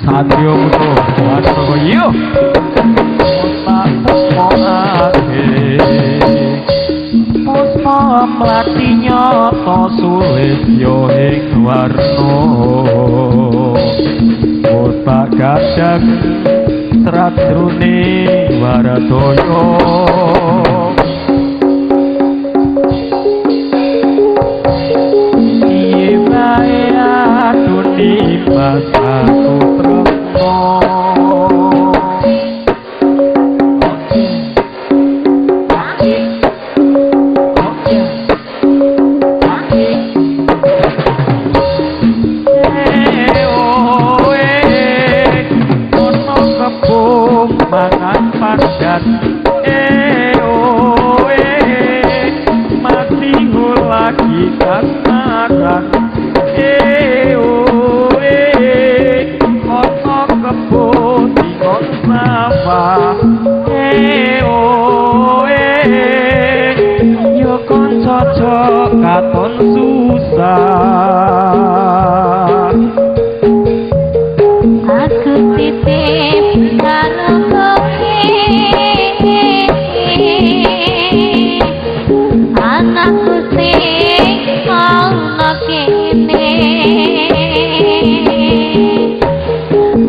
Satrio Puto Wasroko yo tak temokake puspa mlati nyata sulit yo ing warna otak kadang tradrune waradaya piye wae adune basaku tresno mangan padat mati lagi kasaran kono kebun dikon sawah yo kon cocok katon susah aku titip karo anakku sing ana kene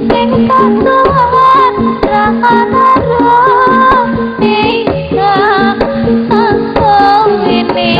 sing kasuhan ramanara isa sasowene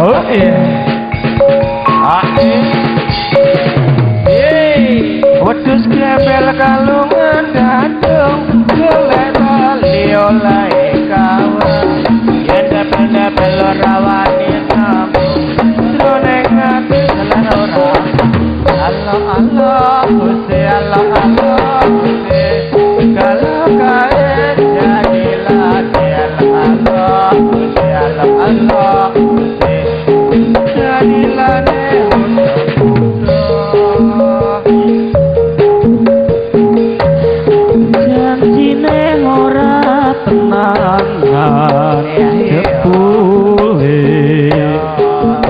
Oh iya. kalungan gantung golek tali oleh kawan yen dapet rawani sambung jroning ati telan ora Allah Allah Gusti Allah Allah Gusti kalau kae jadilah Allah Gusti Allah Allah Gusti jadilah janjine ora tenanan jebule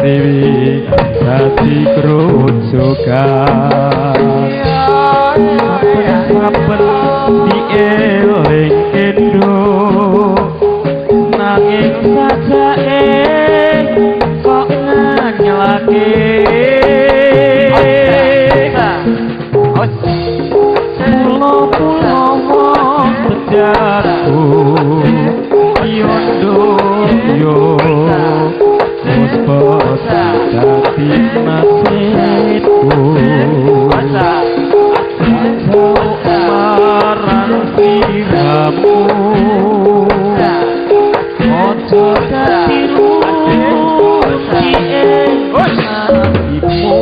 dewi dadi krojokan saben dieling kendo nanging sajake kok nganyelake pulo-pulo sejarku yondo yo bos dadi nasibku jauh marang siramu ojo dadi ruci nasibmu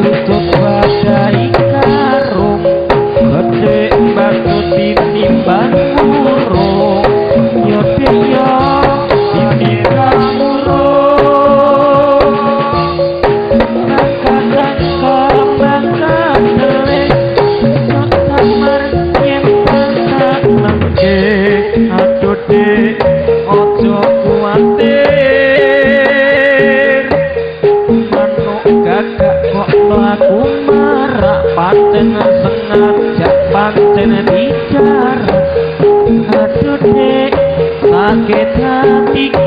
tutup badai karung gede batu tinimbang burung yo tinimbang burung kadang kembang kadelek sok samar nyempang nangke aduh dek ojo kuatir manuk gagak kok aku marak pancen sengaja pancen bicara aduh dek sakit hatiku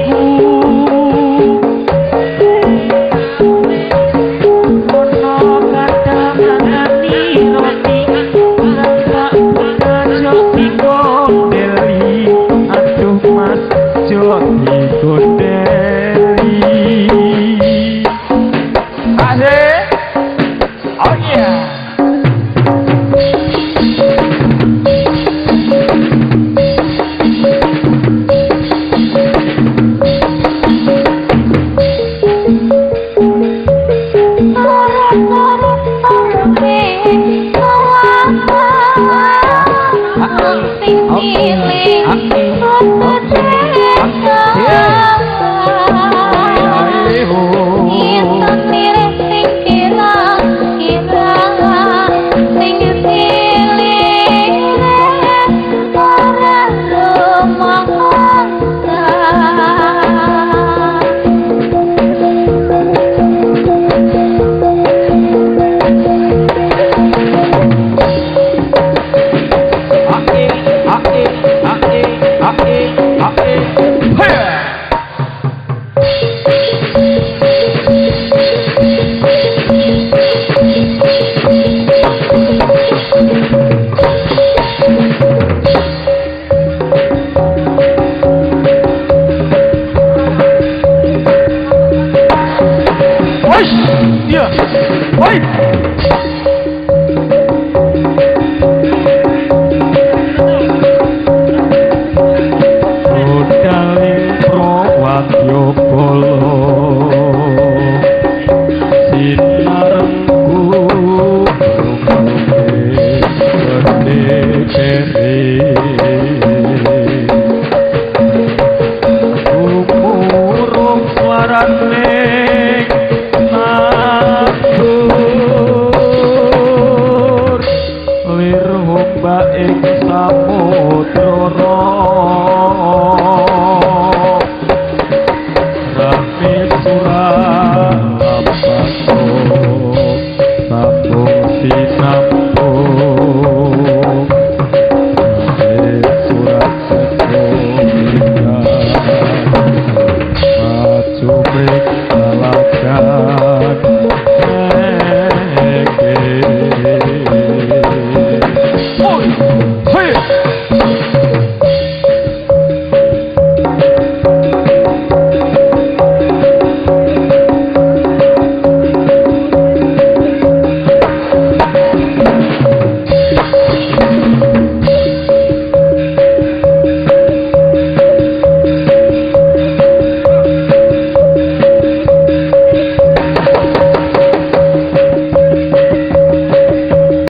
ono kadang ngani roti langkah kajo digondeli aduh mas jo digondeli asik oh yeah Oi!